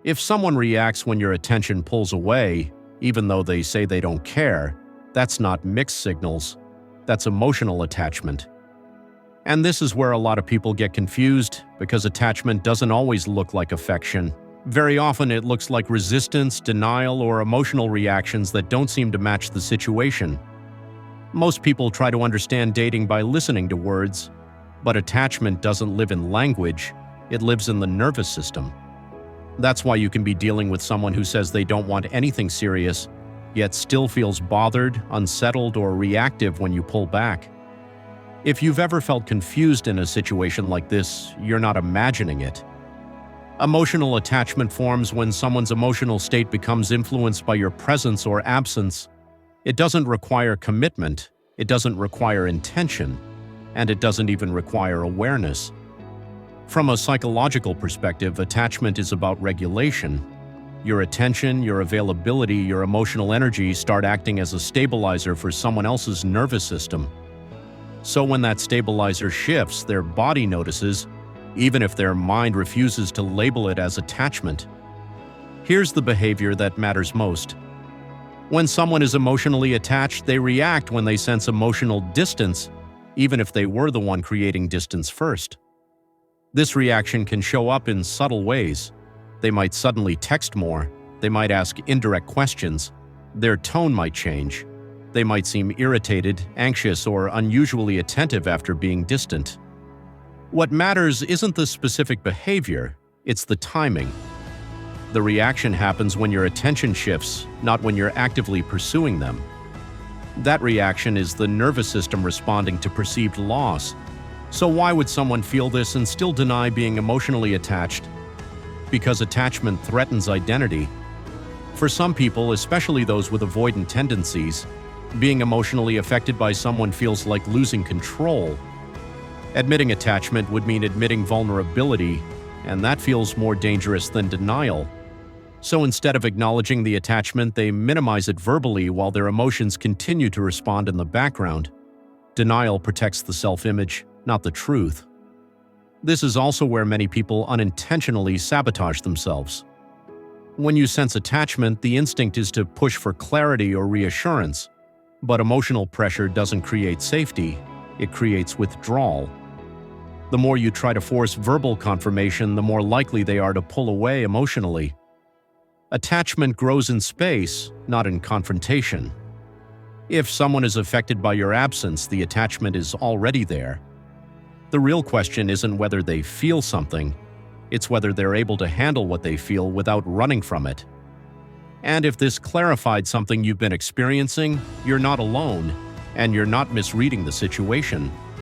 If someone reacts when your attention pulls away, even though they say they don't care, that's not mixed signals. That's emotional attachment. And this is where a lot of people get confused, because attachment doesn't always look like affection. Very often it looks like resistance, denial, or emotional reactions that don't seem to match the situation. Most people try to understand dating by listening to words, but attachment doesn't live in language, it lives in the nervous system. That's why you can be dealing with someone who says they don't want anything serious, yet still feels bothered, unsettled, or reactive when you pull back. If you've ever felt confused in a situation like this, you're not imagining it. Emotional attachment forms when someone's emotional state becomes influenced by your presence or absence. It doesn't require commitment, it doesn't require intention, and it doesn't even require awareness. From a psychological perspective, attachment is about regulation. Your attention, your availability, your emotional energy start acting as a stabilizer for someone else's nervous system. So when that stabilizer shifts, their body notices, even if their mind refuses to label it as attachment. Here's the behavior that matters most. When someone is emotionally attached, they react when they sense emotional distance, even if they were the one creating distance first. This reaction can show up in subtle ways. They might suddenly text more, they might ask indirect questions, their tone might change, they might seem irritated, anxious, or unusually attentive after being distant. What matters isn't the specific behavior, it's the timing. The reaction happens when your attention shifts, not when you're actively pursuing them. That reaction is the nervous system responding to perceived loss. So why would someone feel this and still deny being emotionally attached? Because attachment threatens identity. For some people, especially those with avoidant tendencies, being emotionally affected by someone feels like losing control. Admitting attachment would mean admitting vulnerability, and that feels more dangerous than denial. So instead of acknowledging the attachment, they minimize it verbally while their emotions continue to respond in the background. Denial protects the self-image, not the truth. This is also where many people unintentionally sabotage themselves. When you sense attachment, the instinct is to push for clarity or reassurance. But emotional pressure doesn't create safety, it creates withdrawal. The more you try to force verbal confirmation, the more likely they are to pull away emotionally. Attachment grows in space, not in confrontation. If someone is affected by your absence, the attachment is already there. The real question isn't whether they feel something, it's whether they're able to handle what they feel without running from it. And if this clarified something you've been experiencing, you're not alone, and you're not misreading the situation.